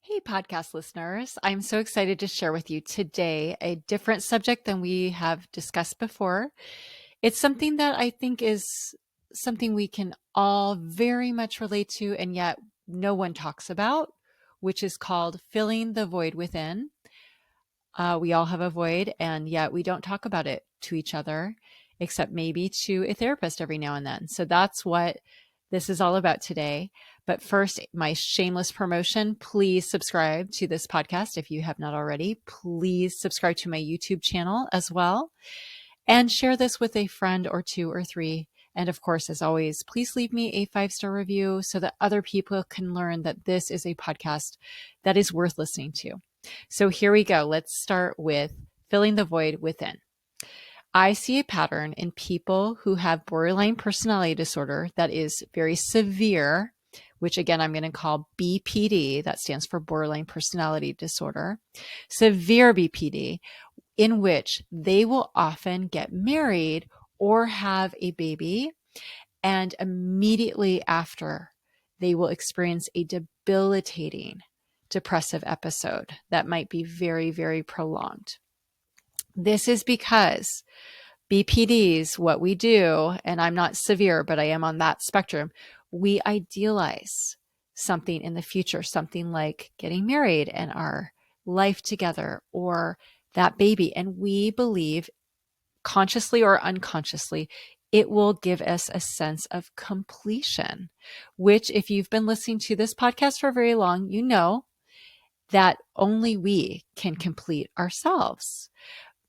Hey, podcast listeners. I'm so excited to share with you today a different subject than we have discussed before. It's something that I think is something we can all very much relate to, and yet no one talks about, which is called filling the void within. We all have a void, and yet we don't talk about it to each other, except maybe to a therapist every now and then. So that's what this is all about today. But first, my shameless promotion, please subscribe to this podcast if you have not already. Please subscribe to my YouTube channel as well and share this with a friend or two or three. And of course, as always, please leave me a 5-star review so that other people can learn that this is a podcast that is worth listening to. So here we go. Let's start with filling the void within. I see a pattern in people who have borderline personality disorder that is very severe, which again, I'm going to call BPD. That stands for borderline personality disorder. Severe BPD, in which they will often get married or have a baby, and immediately after, they will experience a debilitating depressive episode that might be very, very prolonged. This is because BPDs, what we do, and I'm not severe, but I am on that spectrum, we idealize something in the future, something like getting married and our life together or that baby. And we believe, consciously or unconsciously, it will give us a sense of completion, which, if you've been listening to this podcast for very long, you know that only we can complete ourselves.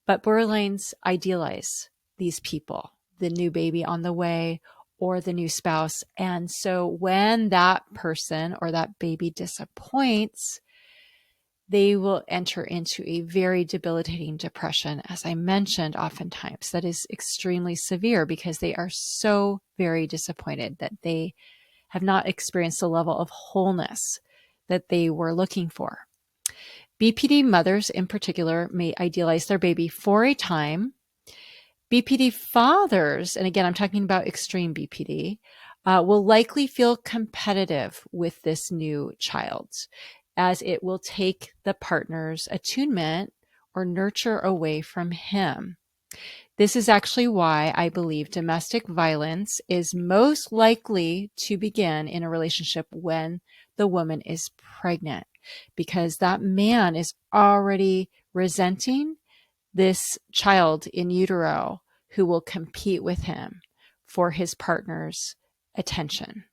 But borderlines idealize these people, the new baby on the way or the new spouse. And so when that person or that baby disappoints, they will enter into a very debilitating depression, as I mentioned, oftentimes that is extremely severe because they are so very disappointed that they have not experienced the level of wholeness that they were looking for. BPD mothers in particular may idealize their baby for a time. BPD fathers, and again, I'm talking about extreme BPD, will likely feel competitive with this new child, as it will take the partner's attunement or nurture away from him. This is actually why I believe domestic violence is most likely to begin in a relationship when the woman is pregnant, because that man is already resenting this child in utero who will compete with him for his partner's attention.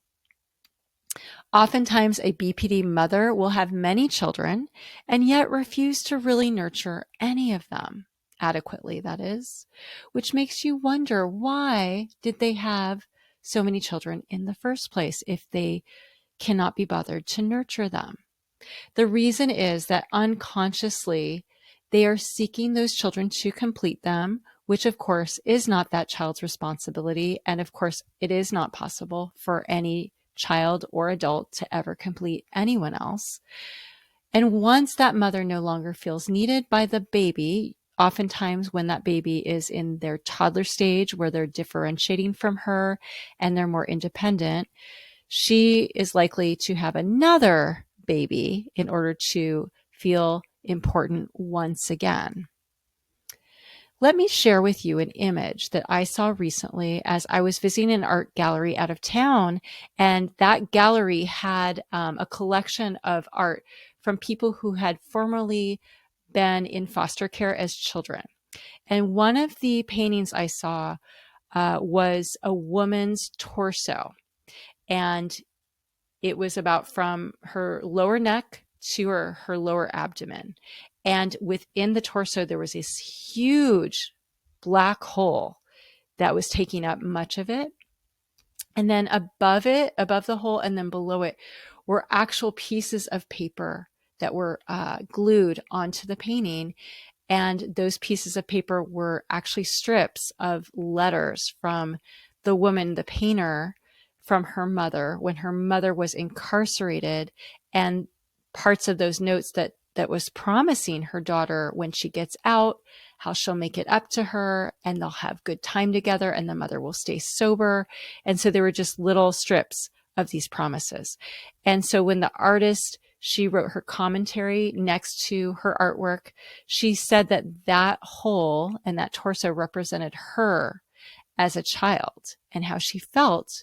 Oftentimes, a BPD mother will have many children and yet refuse to really nurture any of them adequately, that is, which makes you wonder, why did they have so many children in the first place if they cannot be bothered to nurture them? The reason is that unconsciously they are seeking those children to complete them, which of course is not that child's responsibility. And of course, it is not possible for any child or adult to ever complete anyone else. And once that mother no longer feels needed by the baby, oftentimes when that baby is in their toddler stage where they're differentiating from her and they're more independent, she is likely to have another baby in order to feel important once again. Let me share with you an image that I saw recently as I was visiting an art gallery out of town, and that gallery had a collection of art from people who had formerly been in foster care as children. And one of the paintings I saw was a woman's torso, and it was about from her lower neck to her lower abdomen. And within the torso, there was this huge black hole that was taking up much of it. And then above it, above the hole, and then below it were actual pieces of paper that were glued onto the painting. And those pieces of paper were actually strips of letters from the woman, the painter, from her mother when her mother was incarcerated, and parts of those notes that was promising her daughter when she gets out, how she'll make it up to her and they'll have good time together and the mother will stay sober. And so there were just little strips of these promises. And so when the artist She wrote her commentary next to her artwork. She said that that hole and that torso represented her as a child and how she felt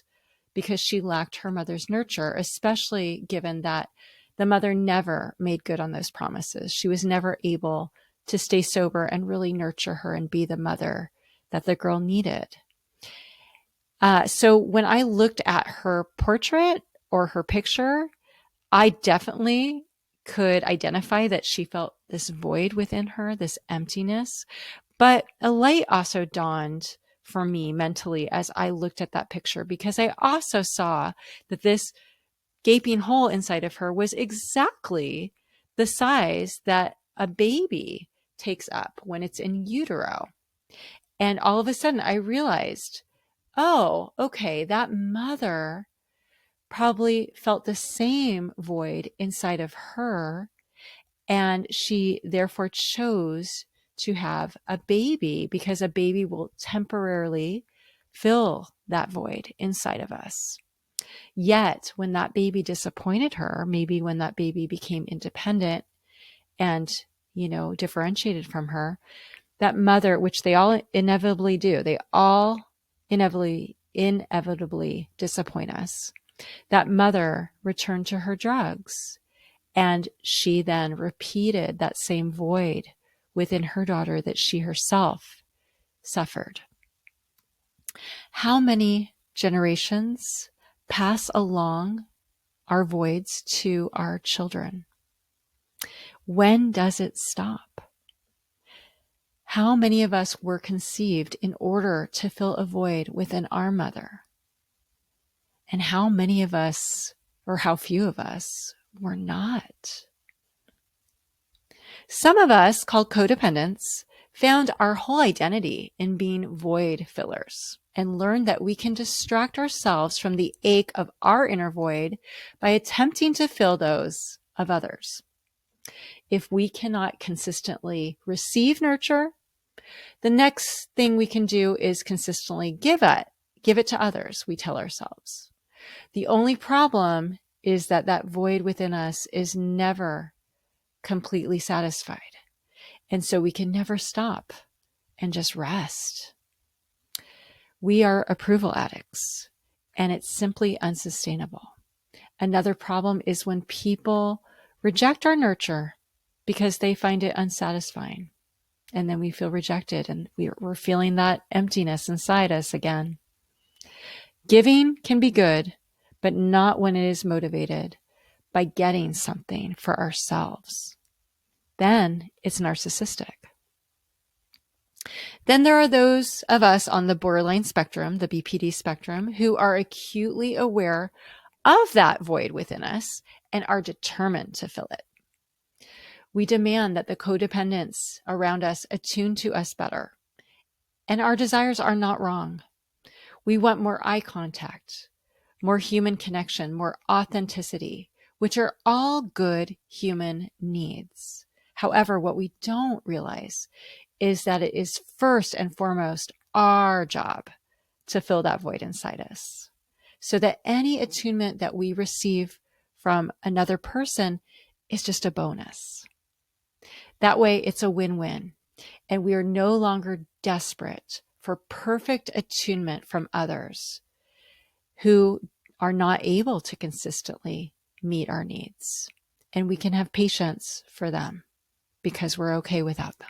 because she lacked her mother's nurture, especially given that the mother never made good on those promises. She was never able to stay sober and really nurture her and be the mother that the girl needed. So when I looked at her portrait or her picture, I definitely could identify that she felt this void within her, this emptiness. But a light also dawned for me mentally as I looked at that picture, because I also saw that this gaping hole inside of her was exactly the size that a baby takes up when it's in utero. And all of a sudden I realized, oh, okay, that mother probably felt the same void inside of her. And she therefore chose to have a baby because a baby will temporarily fill that void inside of us. Yet when that baby disappointed her, maybe when that baby became independent and, differentiated from her, that mother, which they all inevitably do, they all inevitably disappoint us. That mother returned to her drugs, and she then repeated that same void within her daughter that she herself suffered. How many generations pass along our voids to our children? When does it stop? How many of us were conceived in order to fill a void within our mother? And how many of us, or how few of us, were not? Some of us, called codependents, found our whole identity in being void fillers and learned that we can distract ourselves from the ache of our inner void by attempting to fill those of others. If we cannot consistently receive nurture, the next thing we can do is consistently give it to others, we tell ourselves. The only problem is that that void within us is never completely satisfied. And so we can never stop and just rest. We are approval addicts, and it's simply unsustainable. Another problem is when people reject our nurture because they find it unsatisfying. And then we feel rejected and we're feeling that emptiness inside us again. Giving can be good, but not when it is motivated by getting something for ourselves. Then it's narcissistic. Then there are those of us on the borderline spectrum, the BPD spectrum, who are acutely aware of that void within us and are determined to fill it. We demand that the codependents around us attune to us better. And our desires are not wrong. We want more eye contact, more human connection, more authenticity, which are all good human needs. However, what we don't realize is that it is first and foremost our job to fill that void inside us, so that any attunement that we receive from another person is just a bonus. That way it's a win-win, and we are no longer desperate for perfect attunement from others who are not able to consistently meet our needs. And we can have patience for them because we're okay without them.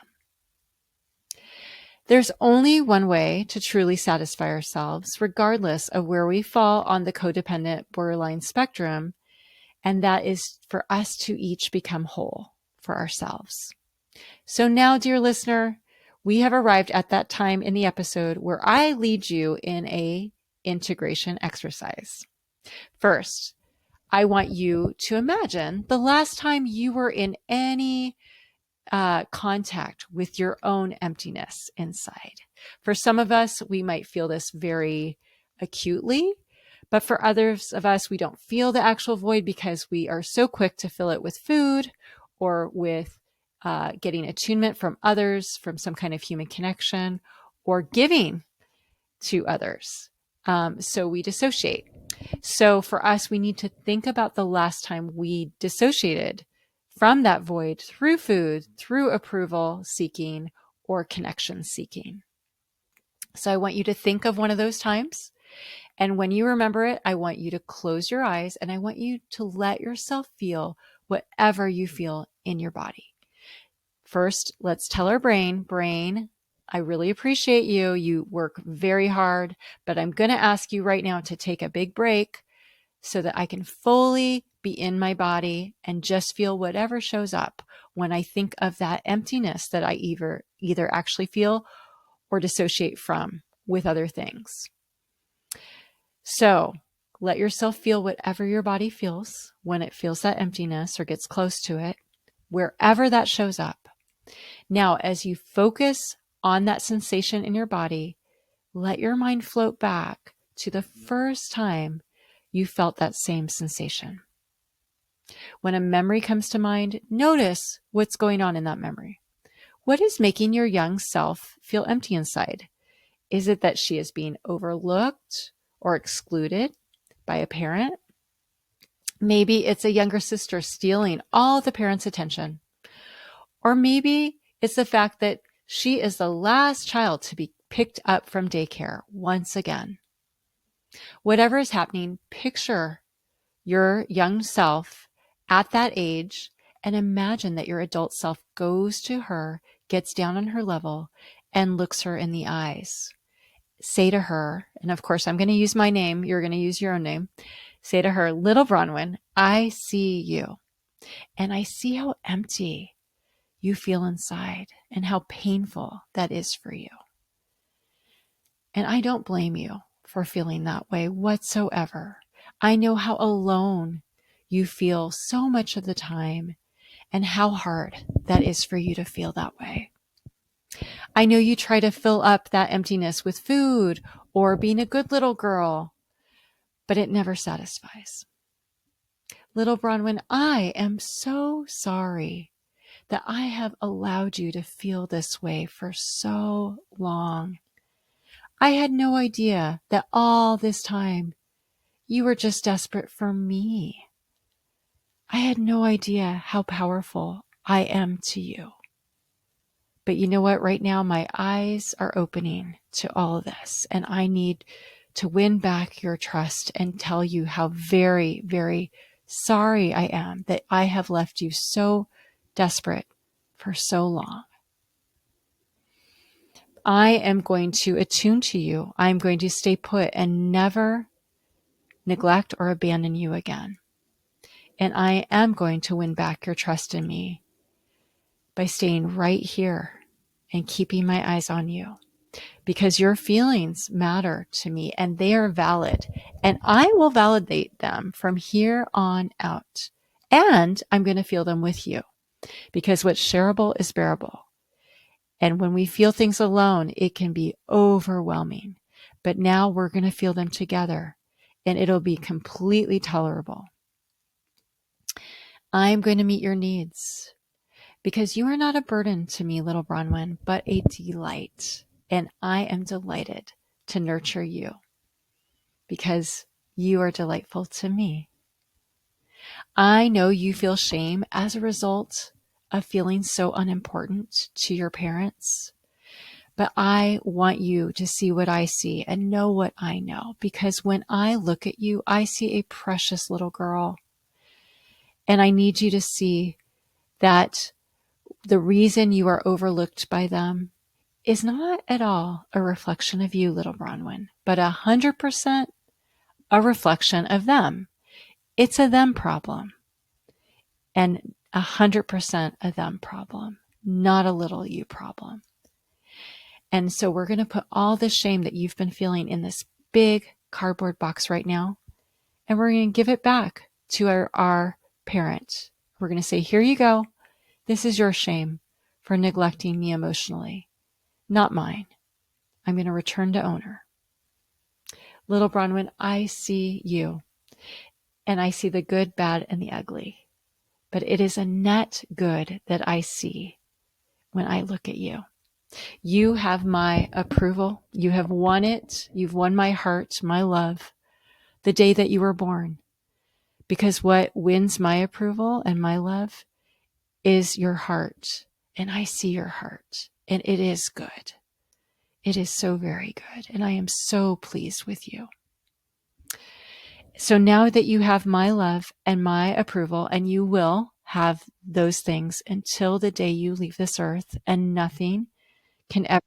There's only one way to truly satisfy ourselves, regardless of where we fall on the codependent borderline spectrum, and that is for us to each become whole for ourselves. So now, dear listener, we have arrived at that time in the episode where I lead you in a integration exercise. First, I want you to imagine the last time you were in any contact with your own emptiness inside. For some of us, we might feel this very acutely, but for others of us, we don't feel the actual void because we are so quick to fill it with food or with getting attunement from others, from some kind of human connection, or giving to others. So we dissociate. So for us, we need to think about the last time we dissociated from that void through food, through approval seeking, or connection seeking. So I want you to think of one of those times. And when you remember it, I want you to close your eyes and I want you to let yourself feel whatever you feel in your body. First, let's tell our brain, I really appreciate you. You work very hard, but I'm going to ask you right now to take a big break so that I can fully be in my body and just feel whatever shows up when I think of that emptiness that I either actually feel or dissociate from with other things. So let yourself feel whatever your body feels when it feels that emptiness or gets close to it, wherever that shows up. Now, as you focus on that sensation in your body, let your mind float back to the first time you felt that same sensation. When a memory comes to mind, notice what's going on in that memory. What is making your young self feel empty inside? Is it that she is being overlooked or excluded by a parent? Maybe it's a younger sister stealing all the parents' attention. Or maybe it's the fact that she is the last child to be picked up from daycare once again. Whatever is happening, picture your young self at that age and imagine that your adult self goes to her, gets down on her level, and looks her in the eyes. Say to her, and of course I'm going to use my name, you're going to use your own name. Say to her, little Bronwyn, I see you, and I see how empty you feel inside and how painful that is for you. And I don't blame you for feeling that way whatsoever. I know how alone you feel so much of the time and how hard that is for you to feel that way. I know you try to fill up that emptiness with food or being a good little girl, but it never satisfies. Little Bronwyn, I am so sorry that I have allowed you to feel this way for so long. I had no idea that all this time you were just desperate for me. I had no idea how powerful I am to you. But you know what? Right now, my eyes are opening to all of this, and I need to win back your trust and tell you how very, very sorry I am that I have left you so desperate for so long. I am going to attune to you. I'm going to stay put and never neglect or abandon you again. And I am going to win back your trust in me by staying right here and keeping my eyes on you, because your feelings matter to me and they are valid, and I will validate them from here on out. And I'm going to feel them with you, because what's shareable is bearable. And when we feel things alone, it can be overwhelming. But now we're going to feel them together and it'll be completely tolerable. I'm going to meet your needs because you are not a burden to me, little Bronwyn, but a delight. And I am delighted to nurture you because you are delightful to me. I know you feel shame as a result of feeling so unimportant to your parents. But I want you to see what I see and know what I know, because when I look at you, I see a precious little girl. And I need you to see that the reason you are overlooked by them is not at all a reflection of you, little Bronwyn, but 100% a reflection of them. It's a them problem, and 100% a them problem, not a little you problem. And so we're going to put all the shame that you've been feeling in this big cardboard box right now, and we're going to give it back to our parent. We're going to say, here you go. This is your shame for neglecting me emotionally, not mine. I'm going to return to owner. Little Bronwyn, I see you, and I see the good, bad, and the ugly. But it is a net good that I see when I look at you. You have my approval. You have won it. You've won my heart, my love. the day that you were born. Because what wins my approval and my love is your heart. And I see your heart. And it is good. It is so very good. And I am so pleased with you. So now that you have my love and my approval, and you will have those things until the day you leave this earth, and nothing can ever,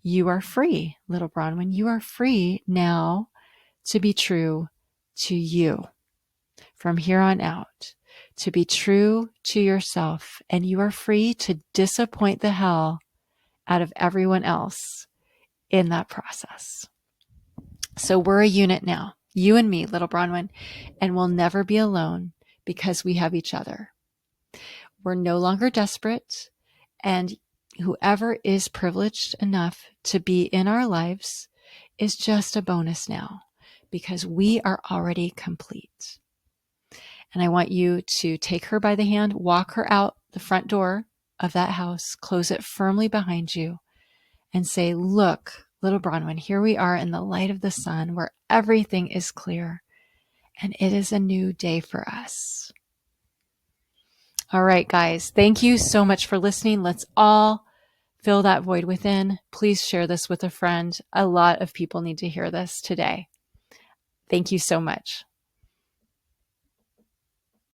you are free, little Bronwyn. You are free now to be true to you from here on out, to be true to yourself. And you are free to disappoint the hell out of everyone else in that process. So we're a unit now, you and me, little Bronwyn, and we'll never be alone because we have each other. We're no longer desperate, and whoever is privileged enough to be in our lives is just a bonus now because we are already complete. And I want you to take her by the hand, walk her out the front door of that house, close it firmly behind you, and say, look, little Bronwyn, here we are in the light of the sun where everything is clear, and it is a new day for us. All right, guys, thank you so much for listening. Let's all fill that void within. Please share this with a friend. A lot of people need to hear this today. Thank you so much.